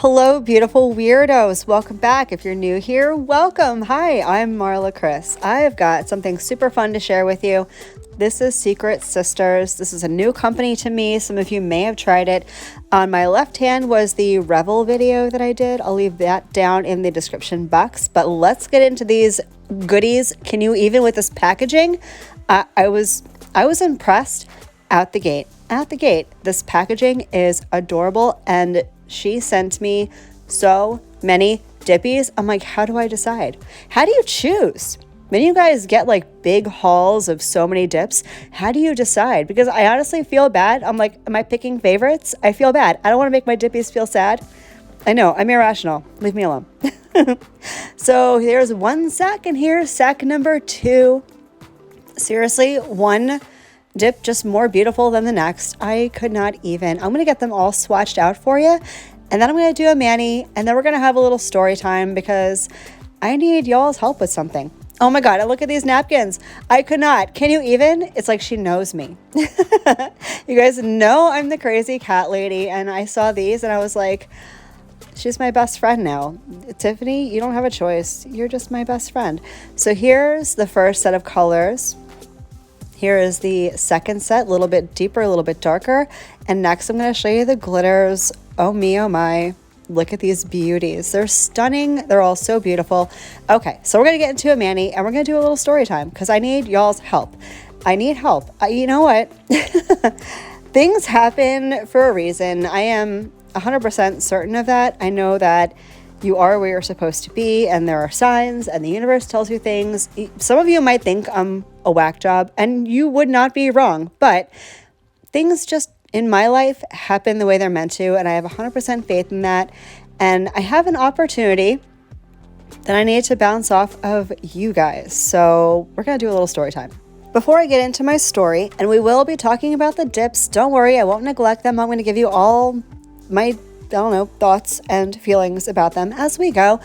Hello, beautiful weirdos. Welcome back. If you're new here, welcome. Hi, I'm Marla Chris. I've got something super fun to share with you. This is Secret Sisters. This is a new company to me. Some of you may have tried it. On my left hand was the Revel video that I did. I'll leave that down in the description box. But let's get into these goodies. Can you even with this packaging? I was impressed out the gate. Out the gate, this packaging is adorable, and she sent me so many dippies. I'm like, how do I decide? How do you choose? When you guys get like big hauls of so many dips, how do you decide? Because I honestly feel bad. I'm like, am I picking favorites? I feel bad. I don't want to make my dippies feel sad. I know, I'm irrational. Leave me alone. So here's one sack, and here's sack number 2. Seriously, one dip just more beautiful than the next. I could not even. I'm going to get them all swatched out for you, and then I'm going to do a mani, and then we're going to have a little story time because I need y'all's help with something. Oh my God, look at these napkins. I could not. Can you even? It's like she knows me. You guys know I'm the crazy cat lady, and I saw these and I was like, she's my best friend now. Tiffany, you don't have a choice. You're just my best friend. So here's the first set of colors. Here is the second set, a little bit deeper, a little bit darker. And next I'm going to show you the glitters. Oh me, oh my. Look at these beauties. They're stunning. They're all so beautiful. Okay, so we're going to get into a mani, and we're going to do a little story time because I need y'all's help. I need help. You know what? Things happen for a reason. I am 100% certain of that. I know that you are where you're supposed to be, and there are signs, and the universe tells you things. Some of you might think I'm a whack job, and you would not be wrong, but things just in my life happen the way they're meant to, and I have 100% faith in that. And I have an opportunity that I need to bounce off of you guys. So we're going to do a little story time. Before I get into my story, and we will be talking about the dips, don't worry, I won't neglect them. I'm going to give you all my thoughts and feelings about them as we go.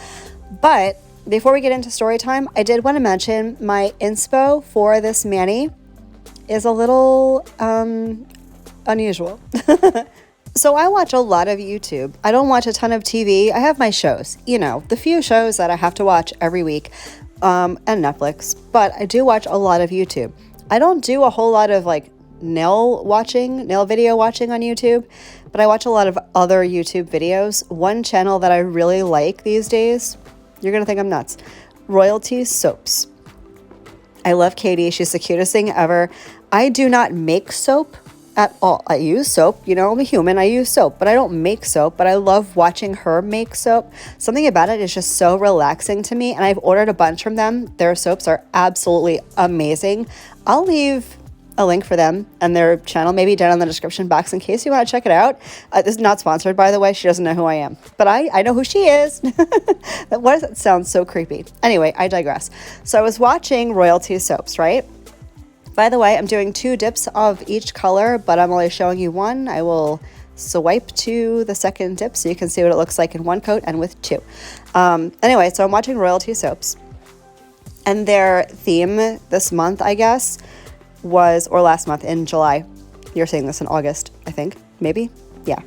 But before we get into story time, I did want to mention my inspo for this mani is a little unusual. So I watch a lot of YouTube. I don't watch a ton of TV. I have my shows, the few shows that I have to watch every week, and Netflix, but I do watch a lot of YouTube. I don't do a whole lot of like nail video watching on YouTube, but I watch a lot of other YouTube videos. One channel that I really like these days, you're gonna think I'm nuts, Royalty Soaps. I love Katie. She's the cutest thing ever. I do not make soap at all. I use soap, I'm a human, I use soap, but I don't make soap. But I love watching her make soap. Something about it is just so relaxing to me, and I've ordered a bunch from them. Their soaps are absolutely amazing. I'll leave a link for them and their channel maybe down in the description box in case you want to check it out. This is not sponsored, by the way. She doesn't know who I am, but I know who she is. Why does that sound so creepy? Anyway, I digress. So I was watching Royalty Soaps, right? By the way, I'm doing 2 dips of each color, but I'm only showing you one. I will swipe to the second dip so you can see what it looks like in one coat and with 2. Anyway, so I'm watching Royalty Soaps, and their theme this month, I guess, or last month in July. You're saying this in August, I think, maybe? Yeah.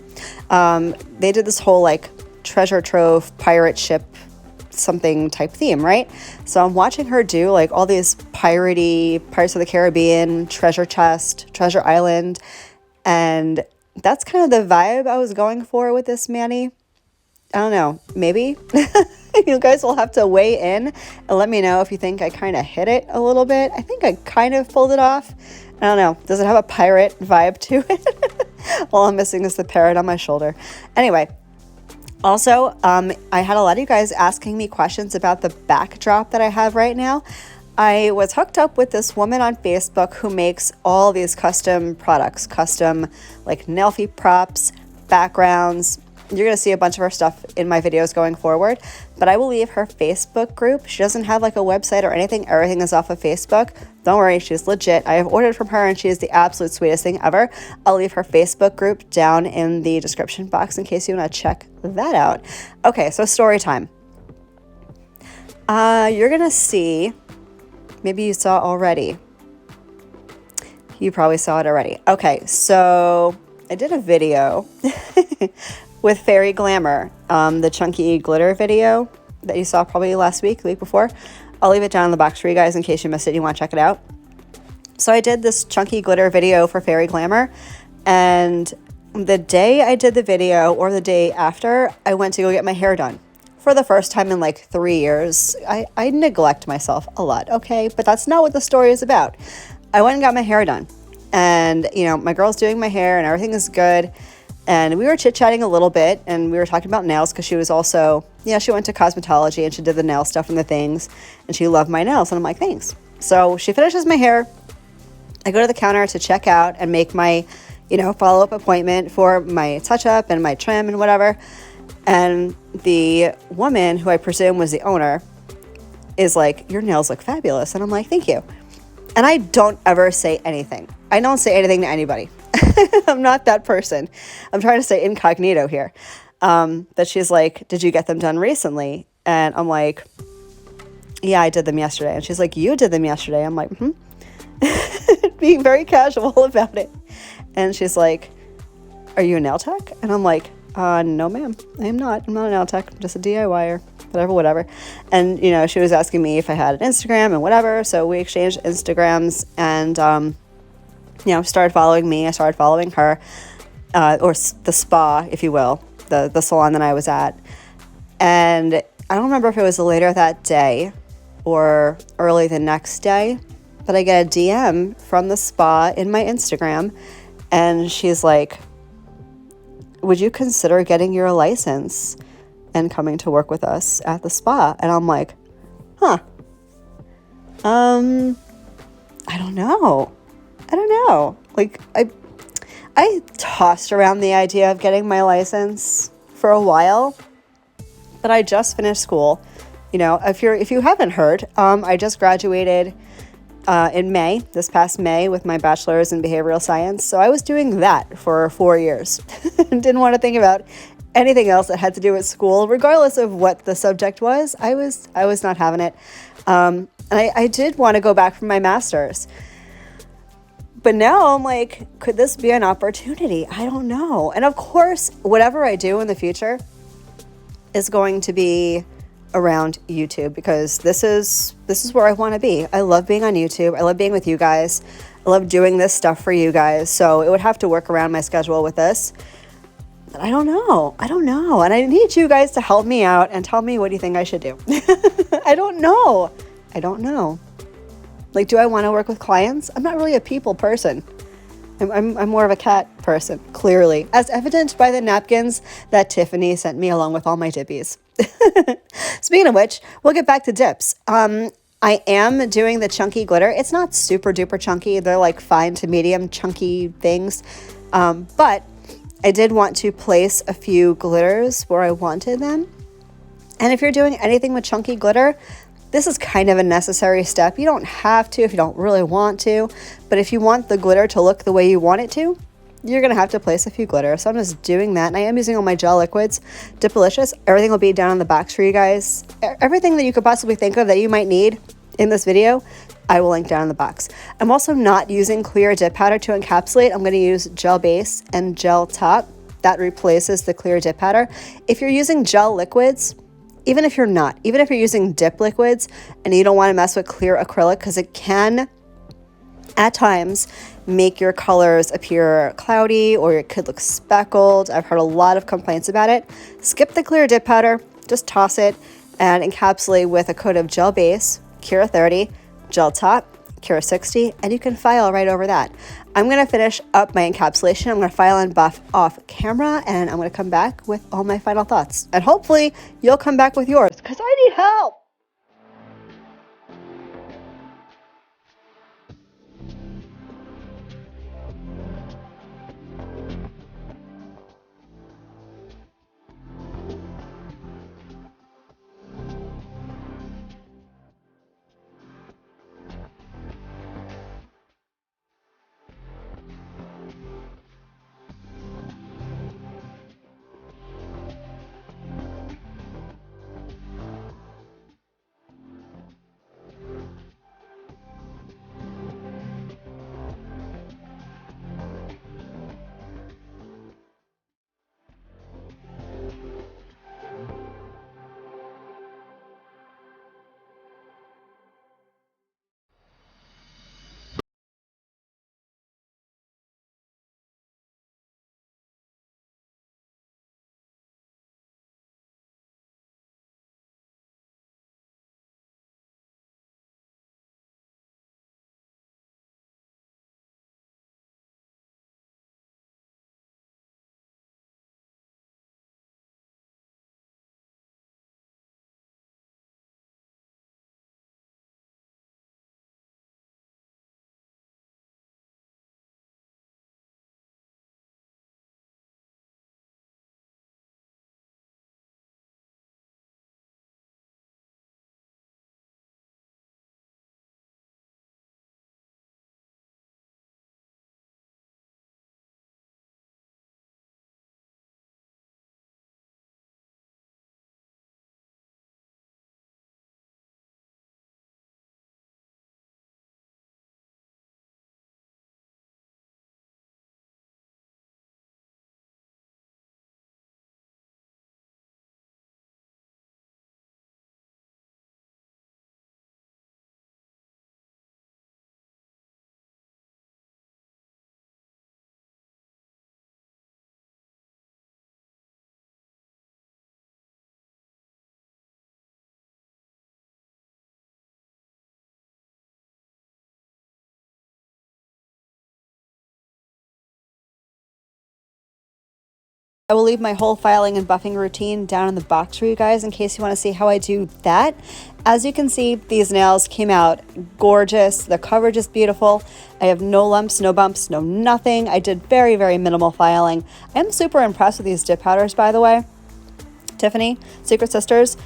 They did this whole like treasure trove, pirate ship, something type theme, right? So I'm watching her do like all these piratey, Pirates of the Caribbean, treasure chest, treasure island, and that's kind of the vibe I was going for with this mani. I don't know, maybe? You guys will have to weigh in and let me know if you think I kind of hit it a little bit. I think I kind of pulled it off. I don't know. Does it have a pirate vibe to it? All I'm missing is the parrot on my shoulder. Anyway, also, I had a lot of you guys asking me questions about the backdrop that I have right now. I was hooked up with this woman on Facebook who makes all these custom products, custom like nail feet props, backgrounds. You're going to see a bunch of her stuff in my videos going forward, but I will leave her Facebook group. She doesn't have like a website or anything. Everything is off of Facebook. Don't worry, she's legit. I have ordered from her, and she is the absolute sweetest thing ever. I'll leave her Facebook group down in the description box in case you want to check that out. Okay, so story time. You're going to see, maybe you saw already. You probably saw it already. Okay, so I did a video with Fairy Glamour, the chunky glitter video that you saw probably last week, the week before. I'll leave it down in the box for you guys in case you missed it and you want to check it out. So I did this chunky glitter video for Fairy Glamour, and the day I did the video, or the day after, I went to go get my hair done. For the first time in like 3 years. I neglect myself a lot, okay? But that's not what the story is about. I went and got my hair done. And, you know, my girl's doing my hair and everything is good. And we were chit-chatting a little bit, and we were talking about nails because she was also, yeah, she went to cosmetology and she did the nail stuff and the things. And she loved my nails. And I'm like, thanks. So she finishes my hair. I go to the counter to check out and make my, you know, follow-up appointment for my touch-up and my trim and whatever. And the woman, who I presume was the owner, is like, your nails look fabulous. And I'm like, thank you. And I don't ever say anything. I don't say anything to anybody. I'm not that person. I'm trying to stay incognito here. That she's like, did you get them done recently? And I'm like, yeah, I did them yesterday. And she's like, you did them yesterday? I'm like, being very casual about it. And she's like, are you a nail tech? And I'm like, no, ma'am, I am not. I'm not a nail tech. I'm just a DIYer, whatever. And, you know, she was asking me if I had an Instagram and whatever. So we exchanged Instagrams and, you know, started following me. I started following her, or the spa, if you will, the salon that I was at. And I don't remember if it was later that day or early the next day, but I get a DM from the spa in my Instagram, and she's like, would you consider getting your license and coming to work with us at the spa? And I'm like, I don't know. Like, I tossed around the idea of getting my license for a while, but I just finished school. You know, if you haven't heard, I just graduated in May, this past May, with my bachelor's in behavioral science. So I was doing that for 4 years and didn't want to think about anything else that had to do with school, regardless of what the subject was. I was not having it. And I did want to go back for my master's. But now I'm like, could this be an opportunity? I don't know. And of course, whatever I do in the future is going to be around YouTube, because this is where I want to be. I love being on YouTube. I love being with you guys. I love doing this stuff for you guys. So it would have to work around my schedule with this. But I don't know. And I need you guys to help me out and tell me, what do you think I should do? I don't know. Like, do I want to work with clients? I'm not really a people person. I'm more of a cat person, clearly, as evident by the napkins that Tiffany sent me along with all my dippies. Speaking of which, we'll get back to dips. I am doing the chunky glitter. It's not super duper chunky. They're like fine to medium chunky things. But I did want to place a few glitters where I wanted them. And if you're doing anything with chunky glitter, this is kind of a necessary step. You don't have to if you don't really want to, but if you want the glitter to look the way you want it to, you're going to have to place a few glitters. So I'm just doing that, and I am using all my gel liquids. Dipalicious. Everything will be down in the box for you guys. Everything that you could possibly think of that you might need in this video, I will link down in the box. I'm also not using clear dip powder to encapsulate. I'm going to use gel base and gel top. That replaces the clear dip powder. If you're using gel liquids, even if you're using dip liquids and you don't want to mess with clear acrylic, because it can at times make your colors appear cloudy or it could look speckled. I've heard a lot of complaints about it. Skip the clear dip powder, just toss it and encapsulate with a coat of gel base, Cura 30, gel top, Cura 60, and you can file right over that. I'm going to finish up my encapsulation. I'm going to file and buff off camera, and I'm going to come back with all my final thoughts. And hopefully you'll come back with yours, because I need help. I will leave my whole filing and buffing routine down in the box for you guys in case you want to see how I do that. As you can see, these nails came out gorgeous. The coverage is beautiful. I have no lumps, no bumps, no nothing. I did very, very minimal filing. I'm super impressed with these dip powders, by the way. Tiffany, Secret Sisters,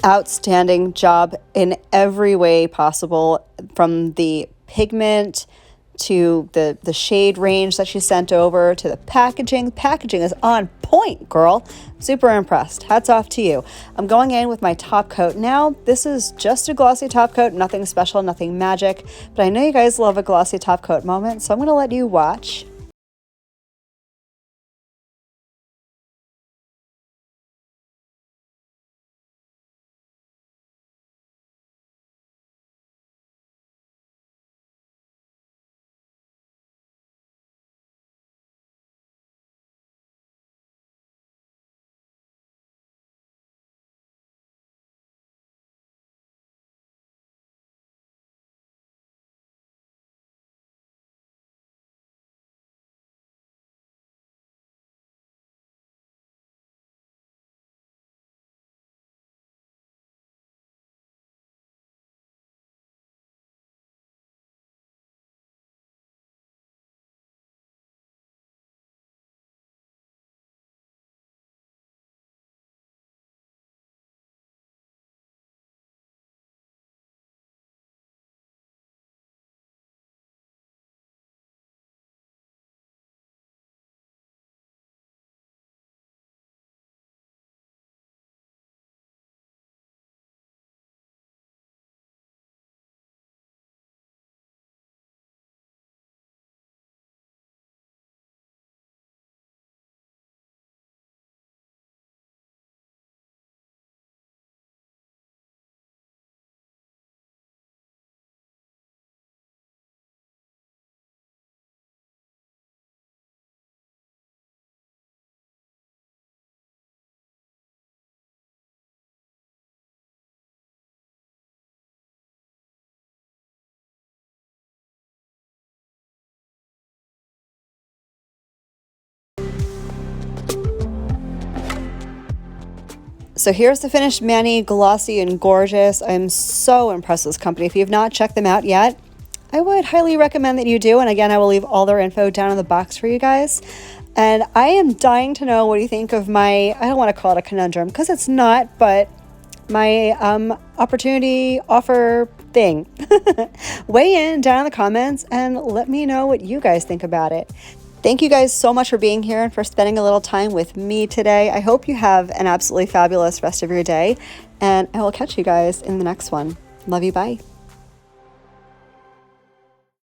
outstanding job in every way possible, from the pigment to the shade range that she sent over to the packaging. The packaging is on point, girl. Super impressed. Hats off to you. I'm going in with my top coat now. This is just a glossy top coat, nothing special, nothing magic, but I know you guys love a glossy top coat moment, so I'm going to let you watch. So here's the finished mani, glossy and gorgeous. I'm so impressed with this company. If you have not checked them out yet, I would highly recommend that you do. And again, I will leave all their info down in the box for you guys. And I am dying to know what you think of my, I don't want to call it a conundrum because it's not, but my opportunity offer thing. Weigh in down in the comments and let me know what you guys think about it. Thank you guys so much for being here and for spending a little time with me today. I hope you have an absolutely fabulous rest of your day, and I will catch you guys in the next one. Love you, bye.